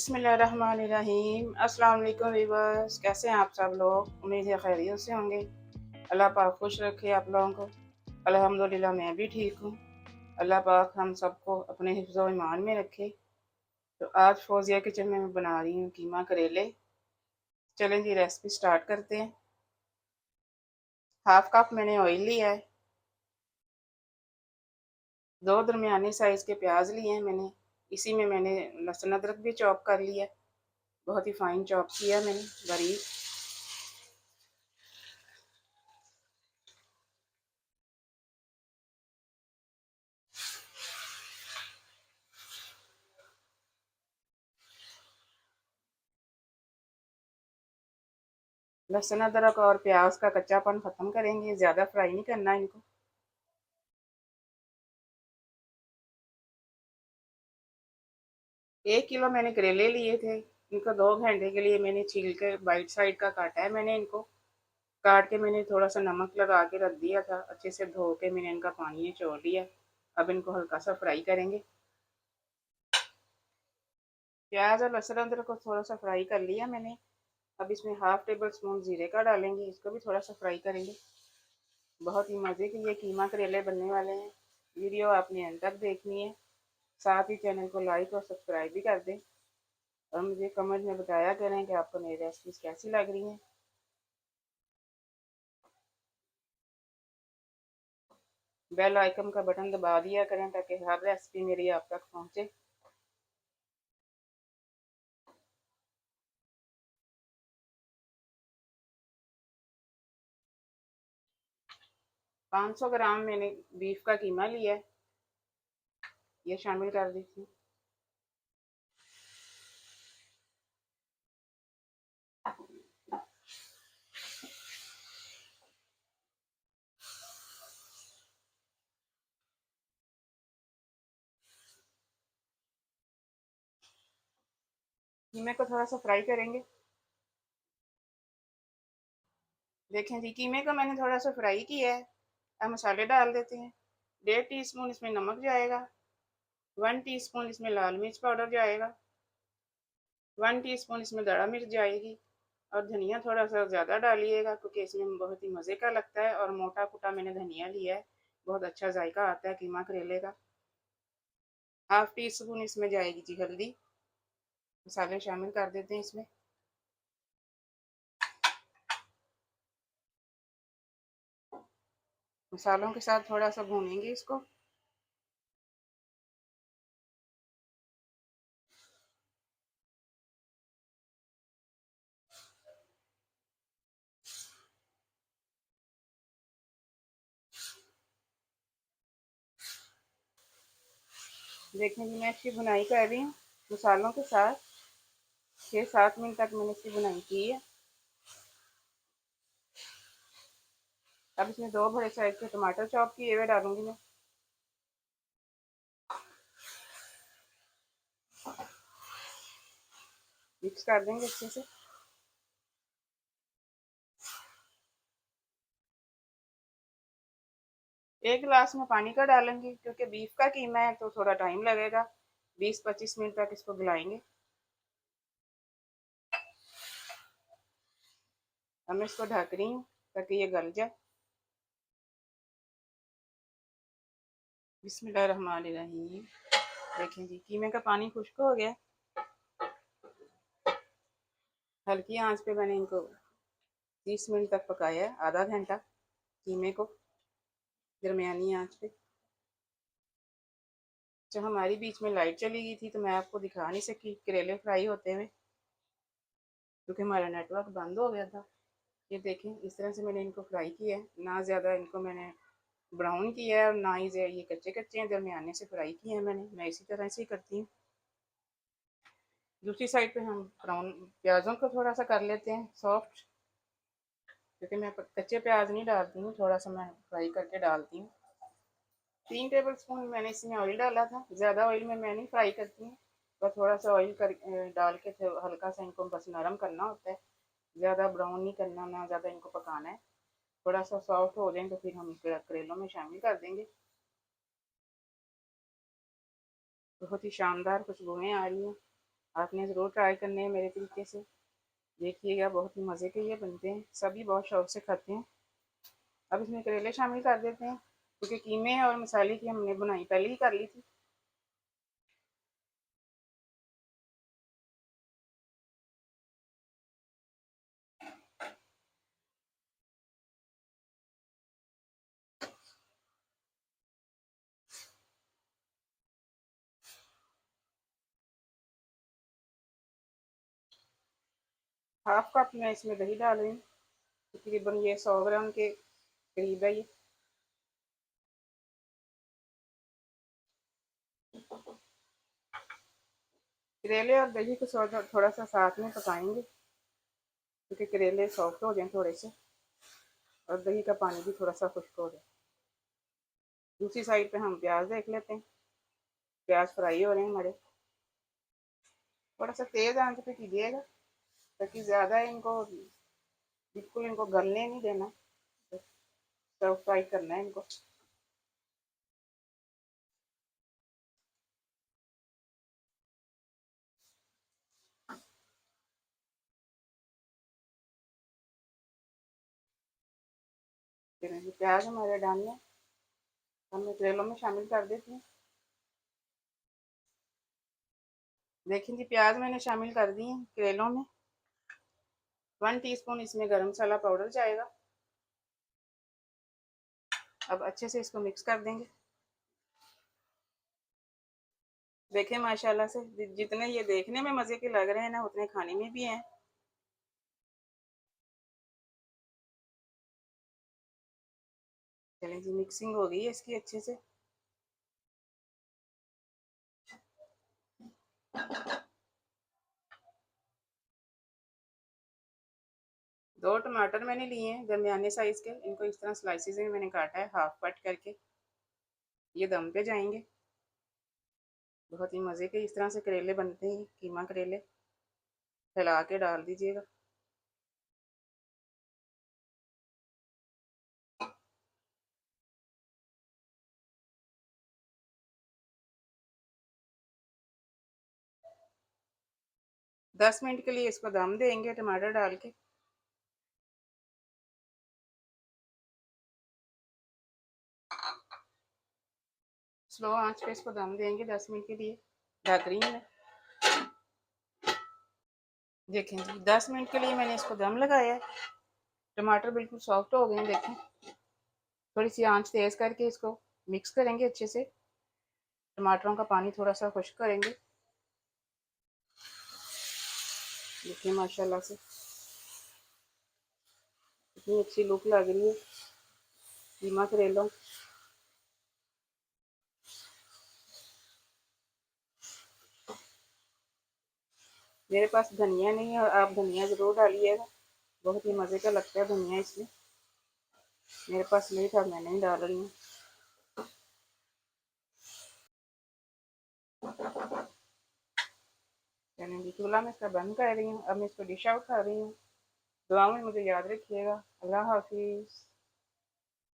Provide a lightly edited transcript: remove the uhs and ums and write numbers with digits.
बिस्मिल्लाहिर्रहमानिर्रहीम। अस्सलाम वालेकुम वीवर्स, कैसे हैं आप सब लोग? उम्मीद है खैरियत से होंगे। अल्लाह पाक खुश रखे आप लोगों को। अल्हम्दुलिल्लाह मैं भी ठीक हूँ। अल्लाह पाक हम सबको अपने हिफ्ज़ व ईमान में रखे। तो आज फौजिया किचन में मैं बना रही हूँ कीमा करेले। चलें जी रेसिपी स्टार्ट करते हैं। हाफ कप मैंने ऑयल लिया है। 2 दरमियाने साइज़ के प्याज लिए हैं मैंने। इसी में मैंने लहसुन अदरक भी चॉप कर लिया, बहुत ही फाइन चॉप किया मैंने बारीक। लहसुन अदरक और प्याज का कच्चापन ख़त्म करेंगे, ज़्यादा फ्राई नहीं करना इनको। 1 किलो मैंने करेले लिए थे। इनको 2 घंटे के लिए मैंने छील के बाइट साइड का काटा है। मैंने इनको काट के मैंने थोड़ा सा नमक लगा के रख दिया था। अच्छे से धो के मैंने इनका पानी निचोड़ लिया। अब इनको हल्का सा फ्राई करेंगे। प्याज और लहसुन अदरक को थोड़ा सा फ्राई कर लिया मैंने। अब इसमें हाफ टेबल स्पून जीरे का डालेंगे, इसको भी थोड़ा सा फ्राई करेंगे। बहुत ही मज़े के ये कीमा करेले बनने वाले हैं। वीडियो आपने अंत तक देखनी है। साथ ही चैनल को लाइक और सब्सक्राइब भी कर दें और मुझे कमेंट में बताया करें कि आपको मेरी रेसिपीज कैसी लग रही हैं। बेल आइकन का बटन दबा दिया करें ताकि हर रेसिपी मेरी आप तक पहुंचे। पाँच सौ ग्राम मैंने बीफ का कीमा लिया है, ये शामिल कर दीजिए। कीमे को थोड़ा सा फ्राई करेंगे। देखें जी, कीमे को मैंने थोड़ा सा फ्राई किया है। अब मसाले डाल देते हैं। 1.5 टीस्पून इसमें नमक जाएगा। 1 टीस्पून इसमें लाल मिर्च पाउडर जाएगा। 1 टीस्पून इसमें दड़ा मिर्च जाएगी। और धनिया थोड़ा सा ज़्यादा डालिएगा क्योंकि इसमें बहुत ही मज़े का लगता है। और मोटा कुटा मैंने धनिया लिया है, बहुत अच्छा जायका आता है कीमा करेले का। हाफ टी स्पून इसमें जाएगी जी हल्दी। मसाले शामिल कर देते हैं इसमें। मसालों के साथ थोड़ा सा भूनेंगे इसको। देखें जी, मैं इसकी बुनाई कर रही हूँ मसालों के साथ। 6-7 मिनट तक मैंने इसकी बुनाई की है। अब इसमें 2 बड़े साइज के टमाटर चॉप किए हुए डालूंगी मैं। मिक्स कर देंगे अच्छे से। एक गिलास में पानी का डालेंगे क्योंकि बीफ का कीमा है तो थोड़ा टाइम लगेगा। 20-25 मिनट तक इसको गलाएंगे। अब मैं इसको ढक रही हूँ ताकि ये गल जाए। बिस्मिल्लाहिर्रहमानिर्रहीम। देखें जी, कीमे का पानी खुश्क हो गया। हल्की आंच पे मैंने इनको 30 मिनट तक पकाया है, आधा घंटा कीमे को दरमियानी आंच पे। जब हमारी बीच में लाइट चली गई थी तो मैं आपको दिखा नहीं सकी करेले फ्राई होते हुए क्योंकि हमारा नेटवर्क बंद हो गया था। ये देखें, इस तरह से मैंने इनको फ्राई किया है। ना ज़्यादा इनको मैंने ब्राउन किया है और ना ही ये कच्चे कच्चे हैं, दरमियाने से फ्राई किए हैं मैंने। मैं इसी तरह से ही करती हूँ। दूसरी साइड पे हम ब्राउन प्याज़ों को थोड़ा सा कर लेते हैं सॉफ्ट, क्योंकि मैं कच्चे प्याज नहीं डालती हूँ, थोड़ा सा मैं फ्राई करके डालती हूँ। 3 टेबल स्पून मैंने इसमें ऑयल डाला था। ज़्यादा ऑयल में मैं नहीं फ्राई करती हूँ, बस थोड़ा सा ऑयल कर डाल के हल्का सा इनको बस नरम करना होता है। ज़्यादा ब्राउन नहीं करना, ना ज़्यादा इनको पकाना है। थोड़ा सा सॉफ्ट हो जाए तो फिर हम करेलों में शामिल कर देंगे। बहुत ही शानदार खुशबुएं आ रही हैं। आपने ज़रूर ट्राई करने हैं मेरे तरीके से। देखिएगा, बहुत ही मज़े के ये बनते हैं, सभी बहुत शौक से खाते हैं। अब इसमें करेले शामिल कर देते हैं, क्योंकि कीमे और मसाले की हमने बुनाई पहले ही कर ली थी। हाफ कप मैं इसमें दही डाल रही हूँ, तकरीबन ये 100 ग्राम के करीब है ये। करेले और दही को थोड़ा सा साथ में पकाएंगे, क्योंकि करेले सॉफ्ट हो जाएं थोड़े से, और दही का पानी भी थोड़ा सा खुश्क हो जाए। दूसरी साइड पे हम प्याज देख लेते हैं। प्याज फ्राई हो रहे हैं हमारे। थोड़ा सा तेज़ आंच पे कीजिएगा, ताकि ज़्यादा इनको बिल्कुल इनको गलने नहीं देना, सर्व फ्राई करना है इनको। फिर प्याज हमारे डालने हम करेलों में शामिल कर देते हैं। देखें जी, प्याज मैंने शामिल कर दी है करेलों में। 1 टीस्पून इसमें गरम मसाला पाउडर जाएगा। अब अच्छे से इसको मिक्स कर देंगे। देखें, माशाल्लाह से जितने ये देखने में मज़े के लग रहे हैं ना, उतने खाने में भी हैं। चलें जी, मिक्सिंग हो गई है इसकी अच्छे से। दो टमाटर मैंने लिए हैं दरमियाने साइज़ के, इनको इस तरह स्लाइसिस में मैंने काटा है, हाफ कट करके। ये दम पे जाएंगे। बहुत ही मज़े के इस तरह से करेले बनते हैं, कीमा करेले। फैला के डाल दीजिएगा। दस मिनट के लिए इसको दम देंगे टमाटर डाल के। स्लो आंच पे इसको दम देंगे 10 मिनट के लिए। ढक रही हूँ मैं। देखें जी, 10 मिनट के लिए मैंने इसको दम लगाया है। टमाटर बिल्कुल सॉफ्ट हो गए हैं, देखें। थोड़ी सी आंच तेज़ करके इसको मिक्स करेंगे अच्छे से। टमाटरों का पानी थोड़ा सा खुश्क करेंगे। देखिए माशाल्लाह से इतनी अच्छी लुक लग रही है कीमा करेलों। मेरे पास धनिया नहीं है, और आप धनिया ज़रूर डालिएगा, बहुत ही मज़े का लगता है धनिया इसमें। मेरे पास नहीं था, मैं नहीं डाल रही हूँ। यानी कि चूल्हा में इसका बंद कर रही हूँ। अब मैं इसको डिश आउट कर रही हूँ। दुआ में मुझे याद रखिएगा। अल्लाह हाफिज़।